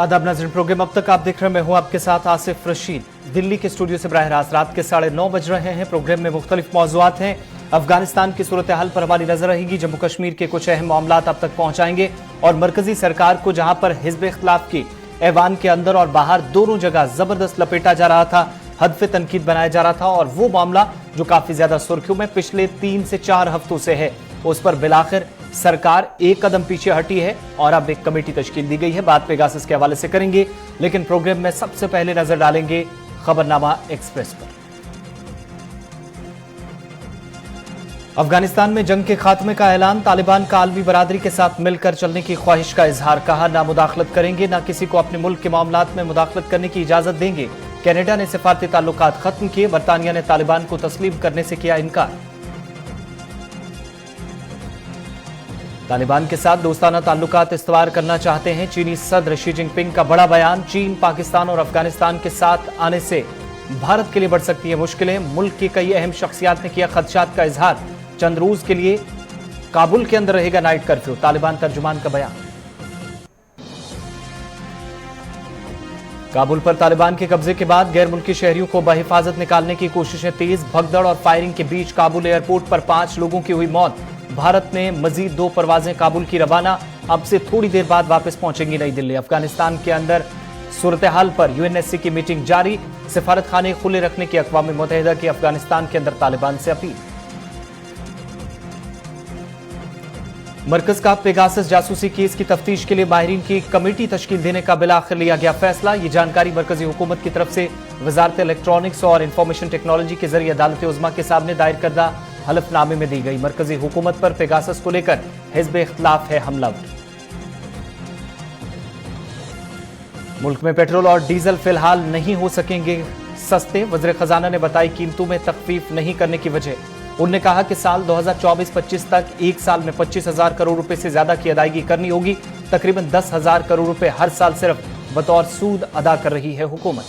आदाब नाज़रीन, प्रोग्राम अब तक आप देख रहे हैं। मैं हूं आपके साथ आसिफ रशीद। दिल्ली के स्टूडियो से बराह रास्त रात के 9:30 बज रहे हैं। प्रोग्राम में मुख्तलिफ मौज़ूआत हैं। अफगानिस्तान की सूरत हाल पर हमारी नजर रहेगी। जम्मू कश्मीर के कुछ अहम मामलात अब तक पहुंचाएंगे और मरकजी सरकार को जहां पर हिज़्ब इख्तिलाफ की ऐवान के अंदर और बाहर दोनों जगह जबरदस्त लपेटा जा रहा था, हदफ तनकीद बनाया जा रहा था, और वो मामला जो काफी ज्यादा सुर्खियों में पिछले 3 से 4 हफ्तों से है, उस पर बिलाखिर सरकार एक कदम पीछे हटी है और अब एक कमेटी तश्कील दी गई है। बात पेगासस के हवाले से करेंगे, लेकिन प्रोग्राम में सबसे पहले नजर डालेंगे खबरनामा एक्सप्रेस पर। अफगानिस्तान में जंग के खात्मे का ऐलान। तालिबान का आलमी बरादरी के साथ मिलकर चलने की ख्वाहिश का इजहार। कहा, ना मुदाखलत करेंगे, ना किसी को अपने मुल्क के मामलात में मुदाखलत करने की इजाजत देंगे। कनाडा ने सिफारती ताल्लुकात खत्म किए। बरतानिया ने तालिबान को तस्लीम करने से किया इनकार। तालिबान के साथ दोस्ताना ताल्लुकात इस्तवार करना चाहते हैं चीनी सदर शी जिनपिंग का बड़ा बयान। चीन, पाकिस्तान और अफगानिस्तान के साथ आने से भारत के लिए बढ़ सकती है मुश्किलें। मुल्क की कई अहम शख्सियात ने किया खदशात का इजहार। चंद रोज के लिए काबुल के अंदर रहेगा नाइट कर्फ्यू। तालिबान तर्जुमान का बयान। काबुल पर तालिबान के कब्जे के बाद गैर मुल्की शहरियों को बहिफाजत निकालने की कोशिशें तेज। भगदड़ और फायरिंग के बीच काबुल एयरपोर्ट पर 5 लोगों की हुई मौत। भारत ने मजीद 2 परवाजें काबुल की रवाना। अब से थोड़ी देर बाद वापस पहुंचेंगी नई दिल्ली। अफगानिस्तान के अंदर सूरत हाल पर यूएनएससी की मीटिंग जारी। सिफारत खाने खुले रखने की अक़वाम मुत्तहिदा की अफगानिस्तान के अंदर तालिबान से अपील। मरकज का पेगासस जासूसी केस की तफ्तीश के लिए माहिरीन की कमेटी तश्कील देने का बिलाखिर लिया गया फैसला। ये जानकारी मरकजी हुकूमत की तरफ से वजारत इलेक्ट्रॉनिक्स और इंफॉर्मेशन टेक्नोलॉजी के जरिए अदालत उज़्मा के सामने दायर करदा हलफनामे में दी गई। मरकजी हुकूमत पर पेगासस को लेकर हिज़्ब इख्तिलाफ है हमलावर। मुल्क में पेट्रोल और डीजल फिलहाल नहीं हो सकेंगे सस्ते। वज़ीर खजाना ने बताई कीमतों में तखफीफ नहीं करने की वजह। उन्होंने कहा कि साल 2024-25 तक एक साल में 25,000 करोड़ रुपए से ज्यादा की अदायगी करनी होगी। तकरीबन 10,000 करोड़ रुपए हर साल सिर्फ बतौर सूद अदा कर रही है हुकूमत।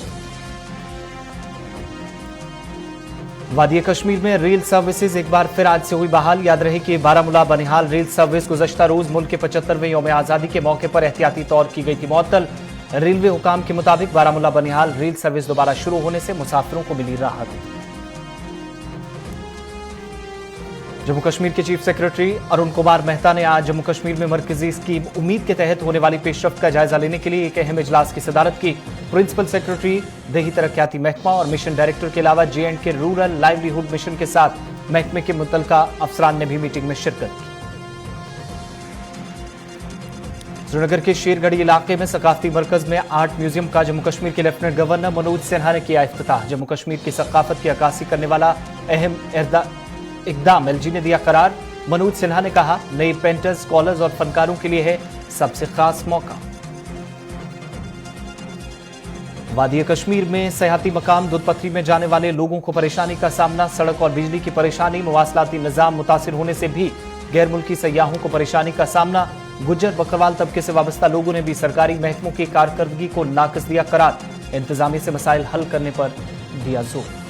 वादी कश्मीर में रेल सर्विसेज एक बार फिर आज से हुई बहाल। याद रहे कि बारामूला बनिहाल रेल सर्विस गुज़श्ता रोज मुल्क के 75वें यौम आज़ादी के मौके पर एहतियाती तौर की गई थी मुअत्तल। रेलवे हुकाम के मुताबिक बारामूला बनिहाल रेल सर्विस दोबारा शुरू होने से मुसाफिरों को मिली राहत। जम्मू कश्मीर के चीफ सेक्रेटरी अरुण कुमार मेहता ने आज जम्मू कश्मीर में मरकजी स्कीम उम्मीद के तहत होने वाली पेशरफ्त का जायजा लेने के लिए एक अहम इजलास की सदारत की। प्रिंसिपल सेक्रेटरी, देही तरक्याती महकमा और मिशन डायरेक्टर के अलावा JNK रूरल लाइवलीहुड मिशन के साथ महकमे के मुतल्लिका अफसरान ने भी मीटिंग में शिरकत की। श्रीनगर के शेरगढ़ी इलाके में सकाफती मरकज में आर्ट म्यूजियम का जम्मू कश्मीर के लेफ्टिनेंट गवर्नर मनोज सिन्हा ने किया इफ्तिताह। जम्मू कश्मीर की सकाफत की अक्कासी करने वाला अहम इकदाम LG ने दिया करार। मनोज सिन्हा ने कहा, नए पेंटर्स, स्कॉलर्स और फनकारों के लिए है सबसे खास मौका। वादी कश्मीर में सयाहती मकाम दुधपथरी में जाने वाले लोगों को परेशानी का सामना। सड़क और बिजली की परेशानी, मवासलाती निजाम मुतासिर होने से भी गैर मुल्की सयाहों को परेशानी का सामना। गुज्जर बकरवाल तबके से वाबस्ता लोगों ने भी सरकारी महकमों की कारकर्दगी को नाकिस दिया करार। इंतजामी से मसाइल हल करने पर दिया जोर।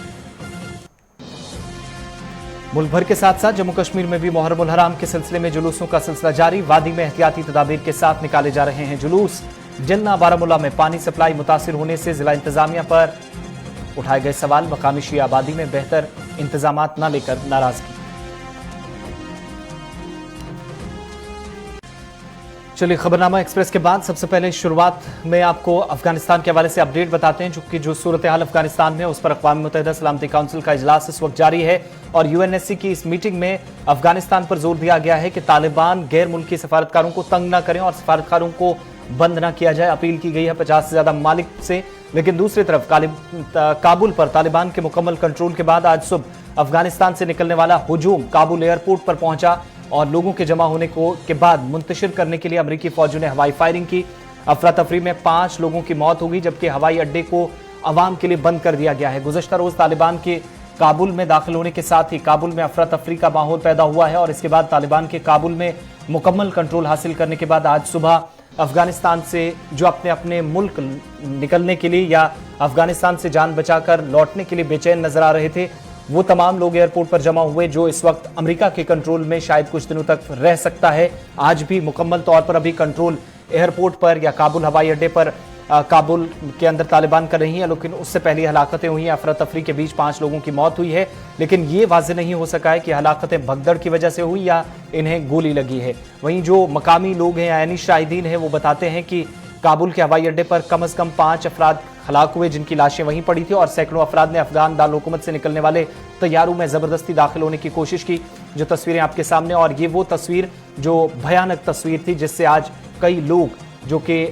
मुल्क भर के साथ साथ जम्मू कश्मीर में भी मुहर्रम उल हराम के सिलसिले में जुलूसों का सिलसिला जारी। वादी में एहतियाती तदाबीर के साथ निकाले जा रहे हैं जुलूस। जलना बारामूला में पानी सप्लाई मुतासिर होने से जिला इंतजामिया पर उठाए गए सवाल। मकामी शिया आबादी में बेहतर इंतजामात न लेकर नाराजगी। चलिए, खबरनामा एक्सप्रेस के बाद सबसे पहले शुरुआत में आपको अफगानिस्तान के हवाले से अपडेट बताते हैं, चूंकि जो सूरत हाल अफगानिस्तान में उस पर अक़वाम मुत्तहिदा सलामती काउंसिल का इजलास इस वक्त जारी है और UNSC की इस मीटिंग में अफगानिस्तान पर जोर दिया गया है कि तालिबान गैर मुल्की सफारतकारों को तंग न करें और सफारतकारों को बंद न किया जाए। अपील की गई है 50 से ज्यादा ममालिक से। लेकिन दूसरी तरफ काबुल पर तालिबान के मुकम्मल कंट्रोल के बाद आज सुबह अफगानिस्तान से निकलने वाला हुजूम काबुल एयरपोर्ट पर पहुंचा और लोगों के जमा होने के बाद मुंतशिर करने के लिए अमेरिकी फौजों ने हवाई फायरिंग की। अफरा तफरी में 5 लोगों की मौत होगी, जबकि हवाई अड्डे को अवाम के लिए बंद कर दिया गया है। गुज़श्ता रोज तालिबान के काबुल में दाखिल होने के साथ ही काबुल में अफरा तफरी का माहौल पैदा हुआ है और इसके बाद तालिबान के काबुल में मुकम्मल कंट्रोल हासिल करने के बाद आज सुबह अफगानिस्तान से जो अपने मुल्क निकलने के लिए या अफगानिस्तान से जान बचाकर लौटने के लिए बेचैन नजर आ रहे थे, वो तमाम लोग एयरपोर्ट पर जमा हुए जो इस वक्त अमेरिका के कंट्रोल में शायद कुछ दिनों तक रह सकता है। आज भी मुकम्मल तौर पर अभी कंट्रोल एयरपोर्ट पर या काबुल हवाई अड्डे पर काबुल के अंदर तालिबान कर रही हैं, लेकिन उससे पहले हलाकतें हुई हैं। अफरा तफरी के बीच 5 लोगों की मौत हुई है, लेकिन ये वाज़ेह नहीं हो सका है कि हलाकतें भगदड़ की वजह से हुई या इन्हें गोली लगी है। वहीं जो मकामी लोग हैं, यानी शाहिदीन हैं, वो बताते हैं कि काबुल के हवाई अड्डे पर कम से कम 5 अफराद हलाक हुए, जिनकी लाशें वहीं पड़ी थी, और सैकड़ों अफराद ने अफगान दारुल-हुकूमत से निकलने वाले तैयारों में जबरदस्ती दाखिल होने की कोशिश की। जो तस्वीरें आपके सामने, और ये वो तस्वीर जो भयानक तस्वीर थी जिससे आज कई लोग जो कि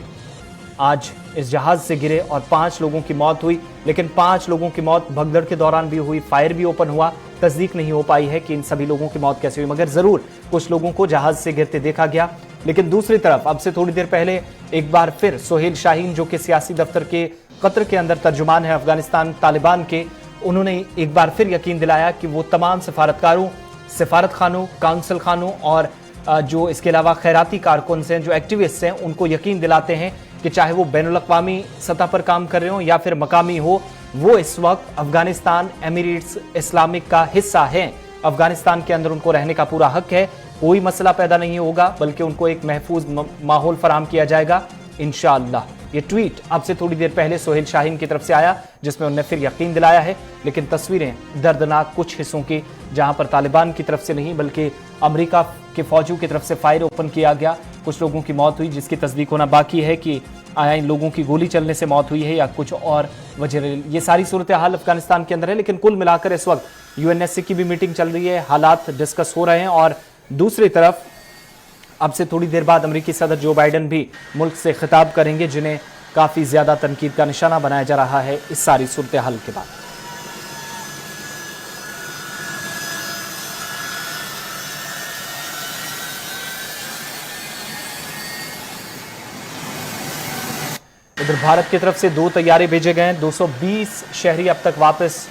आज इस जहाज से गिरे और 5 लोगों की मौत हुई, लेकिन 5 लोगों की मौत भगदड़ के दौरान भी हुई, फायर भी ओपन हुआ। तस्दीक नहीं हो पाई है कि इन सभी लोगों की मौत कैसे हुई, मगर जरूर कुछ लोगों को जहाज से गिरते देखा गया। लेकिन दूसरी तरफ अब से थोड़ी देर पहले एक बार फिर सोहेल शाहीन, जो कि सियासी दफ्तर के कतर के अंदर तर्जुमान है अफगानिस्तान तालिबान के, उन्होंने एक बार फिर यकीन दिलाया कि वो तमाम सफारतकारों, सफारत खानों, काउंसिल खानों और जो इसके अलावा खैराती कारकुन हैं, जो एक्टिविस्ट हैं, उनको यकीन दिलाते हैं कि चाहे वो बैनुल-अक़वामी सतह पर काम कर रहे हो या फिर मकामी हो, वो इस वक्त अफगानिस्तान एमिरेट्स इस्लामिक का हिस्सा हैं। अफगानिस्तान के अंदर उनको रहने का पूरा हक है, कोई मसला पैदा नहीं होगा, बल्कि उनको एक महफूज माहौल फराहम किया जाएगा इंशाअल्लाह। ये ट्वीट अब से थोड़ी देर पहले सोहेल शाहीन की तरफ से आया, जिसमें उन्होंने फिर यकीन दिलाया है। लेकिन तस्वीरें दर्दनाक कुछ हिस्सों की, जहां पर तालिबान की तरफ से नहीं बल्कि अमेरिका के फौजियों की तरफ से फायर ओपन किया गया, कुछ लोगों की मौत हुई, जिसकी तस्दीक होना बाकी है कि आया इन लोगों की गोली चलने से मौत हुई है या कुछ और वजह। ये सारी सूरत हाल अफगानिस्तान के अंदर है, लेकिन कुल मिलाकर इस वक्त यूएनएससी की भी मीटिंग चल रही है, हालात डिस्कस हो रहे हैं। और दूसरी तरफ अब से थोड़ी देर बाद अमेरिकी सदर जो बाइडन भी मुल्क से खिताब करेंगे, जिन्हें काफी ज्यादा तनकीद का निशाना बनाया जा रहा है इस सारी सूरत हाल के बाद। इधर भारत की तरफ से 2 तैयारे भेजे गए हैं। 220 शहरी अब तक वापस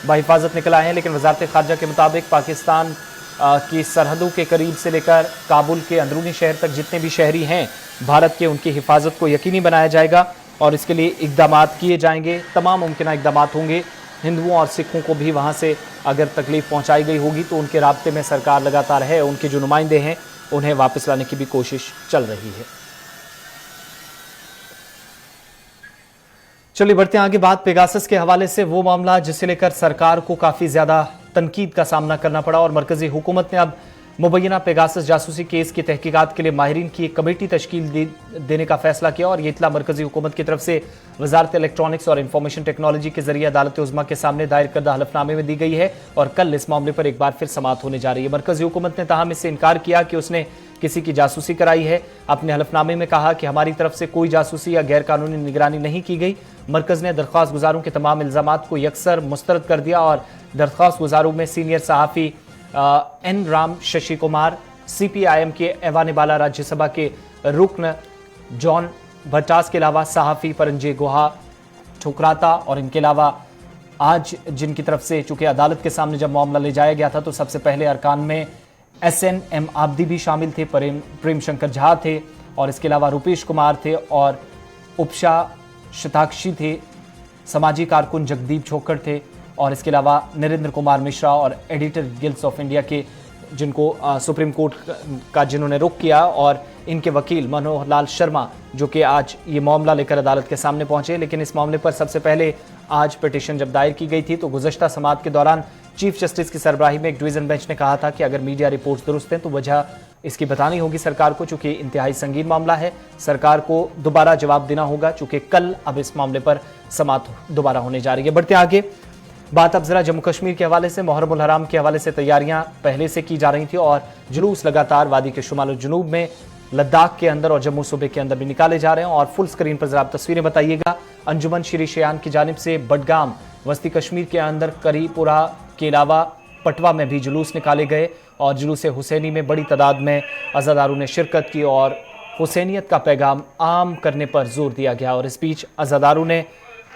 बाहिफाजत निकल आए हैं, लेकिन वजारत खारजा के मुताबिक पाकिस्तान की सरहदों के करीब से लेकर काबुल के अंदरूनी शहर तक जितने भी शहरी हैं भारत के, उनकी हिफाजत को यकीनी बनाया जाएगा और इसके लिए इकदाम किए जाएंगे। तमाम मुमकिन इकदाम होंगे। हिंदुओं और सिखों को भी वहाँ से अगर तकलीफ पहुँचाई गई होगी तो उनके राब्ते में सरकार लगातार है, उनके जो नुमाइंदे हैं उन्हें वापस लाने की भी कोशिश चल रही है। चलिए बढ़ते हैं आगे। बात पेगासस के हवाले से, वो मामला जिसे लेकर सरकार को काफी ज्यादा तनकीद का सामना करना पड़ा और मरकजी हुकूमत ने अब मुबैना पेगासस जासूसी केस की तहकीकात के लिए माहिरीन की एक कमेटी तश्कील देने का फैसला किया। और ये इतला मरकजी हुकूमत की तरफ से वजारत इलेक्ट्रॉनिक्स और इंफॉर्मेशन टेक्नोलॉजी के जरिए अदालत उज़्मा के सामने दायर करदा हलफनामे में दी गई है और कल इस मामले पर एक बार फिर समाअत होने जा रही है। मरकजी हुकूमत ने ताहम इससे इनकार किया कि उसने किसी की जासूसी कराई है। अपने हलफनामे में कहा कि हमारी तरफ से कोई जासूसी या गैर कानूनी निगरानी नहीं की गई। मरकज ने दरख्वास्त गुजारों के तमाम इल्जामात को यकसर मुस्तरद कर दिया और दरख्वास्त गुजारों में सीनियर सहाफ़ी एन राम शशि कुमार, CPIM के ऐवान बाला राज्यसभा के रुकन जॉन भट्टास के अलावा सहाफ़ी परंजे गुहा ठुकराता और इनके अलावा आज जिनकी तरफ से चूंकि अदालत के सामने जब मामला ले जाया गया था तो सबसे पहले अरकान में SNM आब्दी भी शामिल थे, प्रेम शंकर झा थे और इसके अलावा रुपेश कुमार थे और उपशा शताक्षी थे, समाजी कारकुन जगदीप छोकर थे और इसके अलावा नरेंद्र कुमार मिश्रा और एडिटर गिल्ड्स ऑफ इंडिया के जिनको सुप्रीम कोर्ट का जिन्होंने रुख किया और इनके वकील मनोहर लाल शर्मा जो कि आज ये मामला लेकर अदालत के सामने पहुंचे। लेकिन इस मामले पर सबसे पहले आज पिटीशन जब दायर की गई थी तो गुज़श्ता समाअत के दौरान चीफ जस्टिस की सरबराही में एक डिवीजन बेंच ने कहा था कि अगर मीडिया रिपोर्ट्स दुरुस्त हैं तो वजह इसकी बतानी होगी सरकार को, चूंकि इंतहाई संगीन मामला है, सरकार को दोबारा जवाब देना होगा, चूंकि कल अब इस मामले पर समाअत दोबारा होने जा रही है। बढ़ते आगे, बात अब जरा जम्मू कश्मीर के हवाले से। मुहर्रम उल हराम के हवाले से तैयारियां पहले से की जा रही थी और जुलूस लगातार वादी के शुमाल और जुनूब में, लद्दाख के अंदर और जम्मू सूबे के अंदर भी निकाले जा रहे हैं। और फुल स्क्रीन पर जरा आप तस्वीरें बताइएगा। अंजुमन श्री शयान की जानिब से बडगाम, वस्ती कश्मीर के अंदर करीपुरा के अलावा पटवा में भी जुलूस निकाले गए और जुलूस हुसैनी में बड़ी तादाद में अज़ादारों ने शिरकत की और हुसैनियत का पैगाम आम करने पर जोर दिया गया। और इस बीच अज़ादारों ने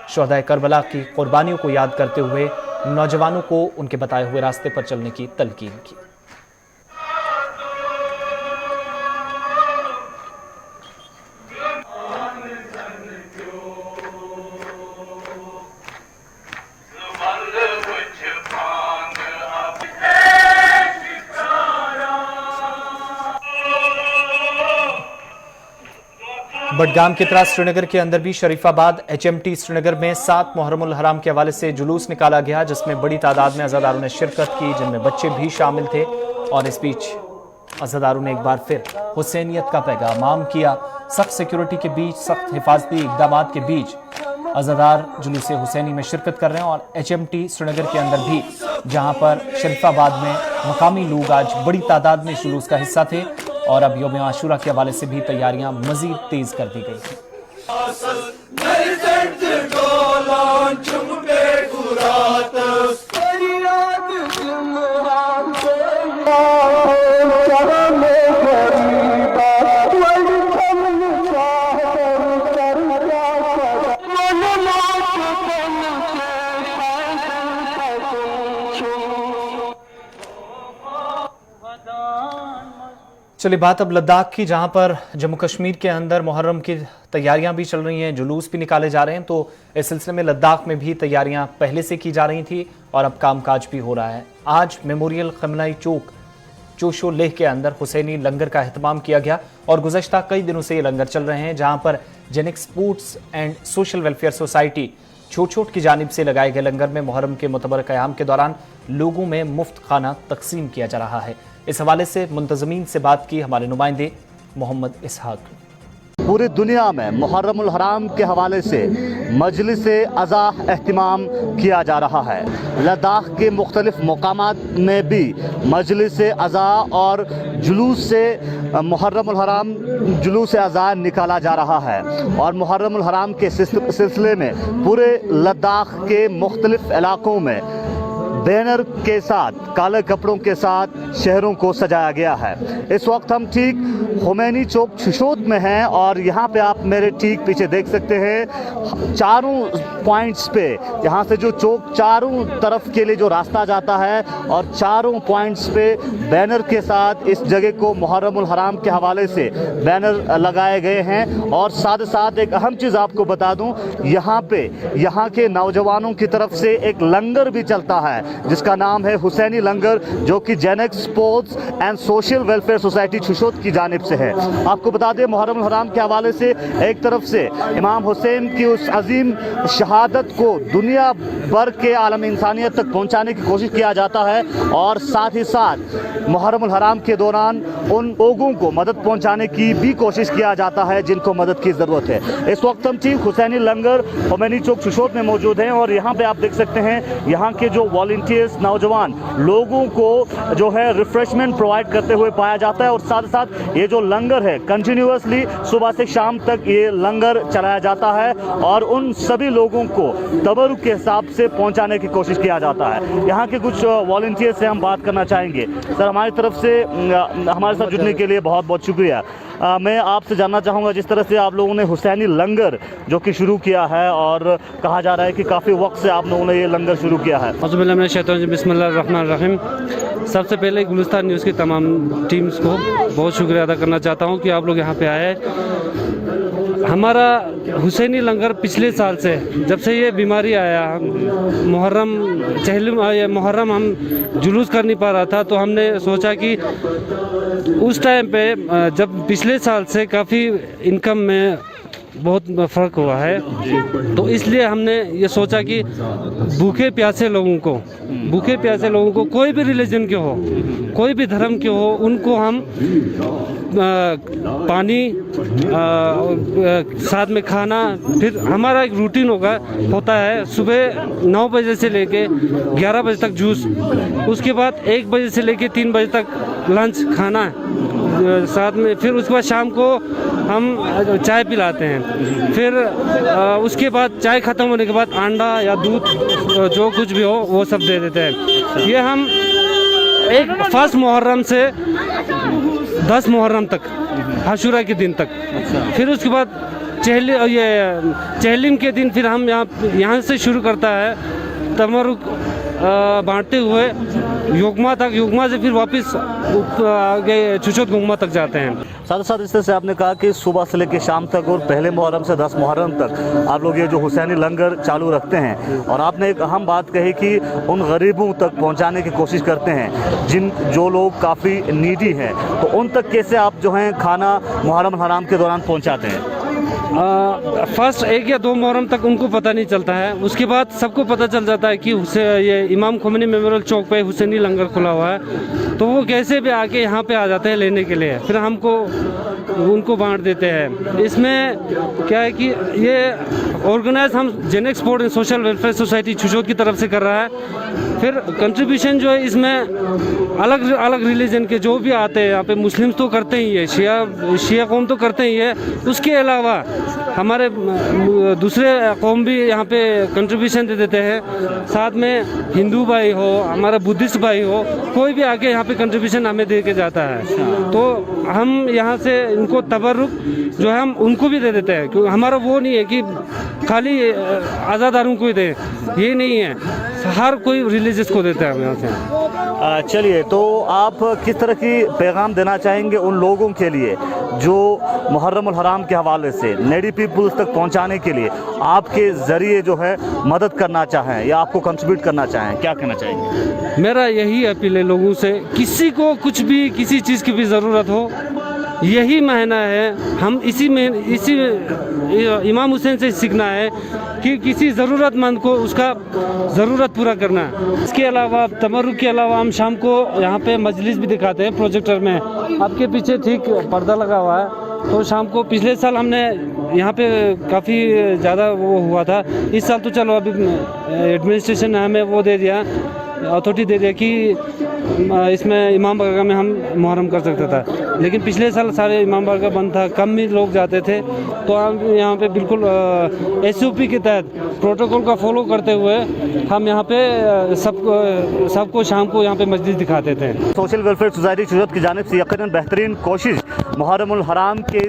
शोहदाए करबला की कुर्बानियों को याद करते हुए नौजवानों को उनके बताए हुए रास्ते पर चलने की तलकीन की। बडगाम की तरह श्रीनगर के अंदर भी शरीफाबाद HMT श्रीनगर में 7 मुहर्रमुल हराम के हवाले से जुलूस निकाला गया, जिसमें बड़ी तादाद में अज़ादारों ने शिरकत की, जिनमें बच्चे भी शामिल थे। और इस बीच अज़ादारों ने एक बार फिर हुसैनियत का पैगाम किया। सख्त सिक्योरिटी के बीच, सख्त हिफाजती इकदाम के बीच अज़ादार जुलूस हुसैनी में शिरकत कर रहे हैं। और HMT श्रीनगर के अंदर भी, जहां पर शरीफाबाद में मकामी लोग आज बड़ी तादाद में जुलूस का हिस्सा थे। और अब यौम आशूरा के हवाले से भी तैयारियां मजीद तेज कर दी गई हैं। चलिए बात अब लद्दाख की, जहां पर जम्मू कश्मीर के अंदर मुहर्रम की तैयारियां भी चल रही हैं, जुलूस भी निकाले जा रहे हैं। तो इस सिलसिले में लद्दाख में भी तैयारियां पहले से की जा रही थी और अब कामकाज भी हो रहा है। आज मेमोरियल खमनाई चौक चोशो लेह के अंदर हुसैनी लंगर का एहतमाम किया गया और गुज़श्ता कई दिनों से ये लंगर चल रहे हैं, जहां पर जेनिक sports and social welfare society छोट की जानिब से लगाए गए लंगर में मुहर्रम के मुतबर क़याम के दौरान लोगों में मुफ्त खाना तकसीम किया जा रहा है। इस हवाले से मुंतज़मीन से बात की हमारे नुमाइंदे मोहम्मद इसहाक। पूरी दुनिया में मुहर्रमुल हराम के हवाले से मजलिस अज़ा एहतमाम किया जा रहा है। लद्दाख के मुख्तलिफ मकामात में भी मजलिस अज़ा और जुलूस से मुहर्रमुल हराम जुलूस अज़ा निकाला जा रहा है। और मुहर्रमुल हराम के सिलसिले में पूरे लद्दाख के मुख्तलिफ इलाकों में बैनर के साथ, काले कपड़ों के साथ शहरों को सजाया गया है। इस वक्त हम ठीक खुमैनी चौक शुशोत में हैं और यहाँ पे आप मेरे ठीक पीछे देख सकते हैं, चारों पॉइंट्स पे, यहाँ से जो चौक चारों तरफ के लिए जो रास्ता जाता है और चारों पॉइंट्स पे बैनर के साथ इस जगह को मुहर्रमुल हराम के हवाले से बैनर लगाए गए हैं। और साथ साथ एक अहम चीज़ आपको बता दूँ, यहाँ पे यहाँ के नौजवानों की तरफ से एक लंगर भी चलता है जिसका नाम है हुसैनी लंगर, जो कि Genex sports and social welfare society Chushot की जानिब से है। आपको बता दें, मुहर्रमुल हराम के हवाले से एक तरफ से इमाम हुसैन की उस अजीम शहादत को दुनिया भर के आलम इंसानियत तक पहुंचाने की कोशिश किया जाता है और साथ ही साथ मुहर्रमुल हराम के दौरान उन लोगों को मदद पहुंचाने की भी कोशिश किया जाता है जिनको मदद की ज़रूरत है। इस वक्त हम ठीक हुसैनी लंगर खुमैनी चौक शुशोत में मौजूद हैं और यहाँ पे आप देख सकते हैं, यहाँ के जो वॉलंटियर्स नौजवान लोगों को जो है रिफ्रेशमेंट प्रोवाइड करते हुए पाया जाता है। और साथ साथ ये जो लंगर है कंटिन्यूसली सुबह से शाम तक ये लंगर चलाया जाता है और उन सभी लोगों को तबरुक के हिसाब से पहुंचाने की कोशिश किया जाता है। यहाँ के कुछ वॉलंटियर्स से हम बात करना चाहेंगे। सर, हमारी तरफ से हमारे साथ जुड़ने के लिए बहुत बहुत शुक्रिया। मैं आपसे जानना चाहूँगा, जिस तरह से आप लोगों ने हुसैनी लंगर जो कि शुरू किया है और कहा जा रहा है कि काफ़ी वक्त से आप लोगों ने ये लंगर शुरू किया है। बिस्मिल्लाहिर्रहमानिर्रहीम। सबसे पहले गुलिस्तान न्यूज़ की तमाम टीम्स को बहुत शुक्रिया अदा करना चाहता हूँ कि आप लोग यहाँ पे आए। हमारा हुसैनी लंगर पिछले साल से, जब से ये बीमारी आया, मुहर्रम हम जुलूस कर नहीं पा रहा था, तो हमने सोचा कि उस टाइम पे, जब पिछले साल से काफ़ी इनकम में बहुत फ़र्क हुआ है, तो इसलिए हमने ये सोचा कि भूखे प्यासे लोगों को कोई भी रिलीजन के हो, कोई भी धर्म के हो, उनको हम पानी साथ में खाना, फिर हमारा एक रूटीन होता है सुबह 9 बजे से लेके 11 बजे तक जूस, उसके बाद 1 बजे से लेके 3 बजे तक लंच खाना साथ में, फिर उसके बाद शाम को हम चाय पिलाते हैं, फिर उसके बाद चाय ख़त्म होने के बाद अंडा या दूध जो कुछ भी हो वो सब दे देते हैं। ये हम एक 1 मुहर्रम से 10 मुहर्रम तक, आशूरा के दिन तक। फिर उसके बाद चहलिम के दिन फिर हम यहाँ से शुरू करता है तमरुक बांटते हुए योगमा से फिर वापस आगे चुचोत गुम्मा तक जाते हैं। साथ साथ इस तरह से आपने कहा कि सुबह से लेकर शाम तक और पहले मुहर्रम से 10 मुहर्रम तक आप लोग ये जो हुसैनी लंगर चालू रखते हैं, और आपने एक अहम बात कही कि उन गरीबों तक पहुंचाने की कोशिश करते हैं जो लोग काफ़ी नीडी हैं, तो उन तक कैसे आप जो हैं खाना मुहर्रम हराम के दौरान पहुंचाते हैं? फर्स्ट 1 या 2 मुहर्रम तक उनको पता नहीं चलता है, उसके बाद सबको पता चल जाता है कि ये इमाम खोमेनी मेमोरियल चौक पे हुसैनी लंगर खुला हुआ है, तो वो कैसे भी आके यहाँ पे आ जाते हैं लेने के लिए, फिर हमको उनको बांट देते हैं। इसमें क्या है कि ये ऑर्गेनाइज हम Genex sport and social welfare society Chushot की तरफ से कर रहा है। फिर कंट्रीब्यूशन जो है इसमें अलग अलग रिलीजन के जो भी आते हैं यहाँ पे, मुस्लिम्स तो करते ही है, शिया कौम तो करते ही है, उसके अलावा हमारे दूसरे कौम भी यहाँ पे कंट्रीब्यूशन दे देते हैं। साथ में हिंदू भाई हो, हमारा बुद्धिस्ट भाई हो, कोई भी आके यहाँ पे कंट्रीब्यूशन हमें दे के जाता है, तो हम यहाँ से इनको तबर्रुक जो है हम उनको भी दे देते हैं, क्योंकि हमारा वो नहीं है कि खाली आज़ादारों को ही दे, ये नहीं है, हर कोई रिलीजियस को देता है हम यहाँ से। चलिए, तो आप किस तरह की पैगाम देना चाहेंगे उन लोगों के लिए जो मुहर्रम उल हराम के हवाले से नेडी पीपल्स तक पहुंचाने के लिए आपके ज़रिए जो है मदद करना चाहें या आपको कंट्रीब्यूट करना चाहें, क्या कहना चाहेंगे? मेरा यही अपील है लोगों से, किसी को कुछ भी किसी चीज़ की भी ज़रूरत हो, यही महीना है, हम इसी इमाम हुसैन से सीखना है कि किसी ज़रूरतमंद को उसका ज़रूरत पूरा करना है। इसके अलावा तबर्रुक के अलावा हम शाम को यहाँ पे मजलिस भी दिखाते हैं प्रोजेक्टर में, आपके पीछे ठीक पर्दा लगा हुआ है, तो शाम को पिछले साल हमने यहाँ पे काफ़ी ज़्यादा वो हुआ था, इस साल तो चलो अभी एडमिनिस्ट्रेशन ने हमें वो दे दिया, अथॉरिटी दे दिया कि इसमें इमाम बारगाह में हम मुहर्रम कर सकता था, लेकिन पिछले साल सारे इमाम बारगाह बंद था, कम ही लोग जाते थे, तो हम यहाँ पे बिल्कुल SOP के तहत प्रोटोकॉल का फॉलो करते हुए हम यहाँ पे सबको शाम को यहाँ पे मस्जिद दिखाते थे। सोशल वेलफेयर सोसाइटी छुशोद की जानिब से यकीनन बेहतरीन कोशिश मुहर्रम उल हराम के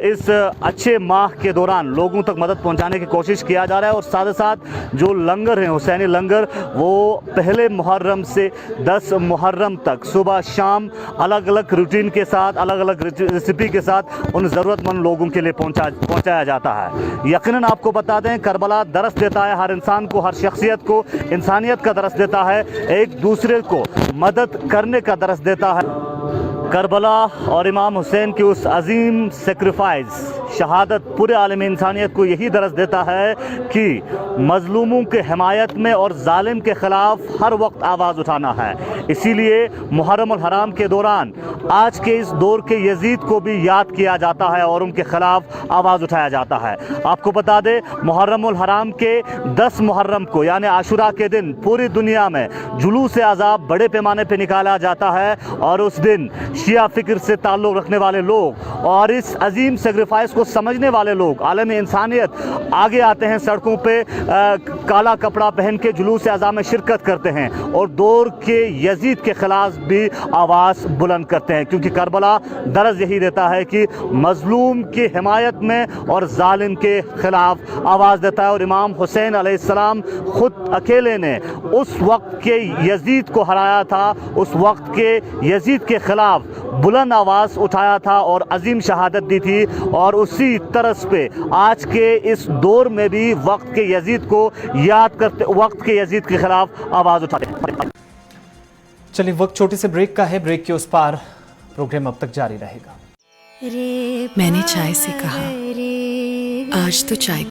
इस अच्छे माह के दौरान लोगों तक मदद पहुँचाने की कोशिश किया जा रहा है, और साथ ही साथ जो लंगर हैं हुसैनी लंगर, वो पहले मुहर्रम से 10 मुहर्रम तक सुबह शाम अलग अलग रूटीन के साथ, अलग अलग रेसिपी के साथ उन ज़रूरतमंद लोगों के लिए पहुंचाया जाता है। यकीनन आपको बता दें, करबला दरस देता है हर इंसान को, हर शख्सियत को इंसानियत का दरस देता है, एक दूसरे को मदद करने का दरस देता है। करबला और इमाम हुसैन की उस अजीम सेक्रीफाइस, शहादत पूरे आलम इंसानियत को यही दरस देता है कि मजलूमों के हिमायत में और जालिम के ख़िलाफ़ हर वक्त आवाज़ उठाना है। इसीलिए मुहर्रम उल हराम के दौरान आज के इस दौर के यजीद को भी याद किया जाता है और उनके ख़िलाफ़ आवाज़ उठाया जाता है। आपको बता दें, मुहर्रम उल हराम के 10 मुहर्रम को यानी आशुरा के दिन पूरी दुनिया में जुलूस अज़ाब बड़े पैमाने पर निकाला जाता है, और उस दिन शिया फ़िक्र से ताल्लुक़ रखने वाले लोग और इस अजीम सेक्रीफाइस को समझने वाले लोग, आलम इंसानियत आगे आते हैं, सड़कों पे काला कपड़ा पहन के जुलूस अज़ाब में शिरकत करते हैं और दौर के यजीद के ख़िलाफ़ भी आवाज़ बुलंद करते हैं, क्योंकि करबला दरज यही देता है कि मजलूम की हिमायत में और जालिम के ख़िलाफ़ आवाज़ देता है। और इमाम हुसैन अलैहिस्सलाम ख़ुद अकेले ने उस वक्त के यजीद को हराया था, उस वक्त के यजीद के ख़िलाफ़ बुलंद आवाज़ उठाया था और अजीम शहादत दी थी, और उसी तरस पे आज के इस दौर में भी वक्त के यजीद को याद करते, वक्त के यजीद के खिलाफ आवाज़ उठाते। चलिए, वक्त छोटे से ब्रेक का है, ब्रेक के उस पार प्रोग्राम अब तक जारी रहेगा। मैंने चाय से कहा, आज तो चाय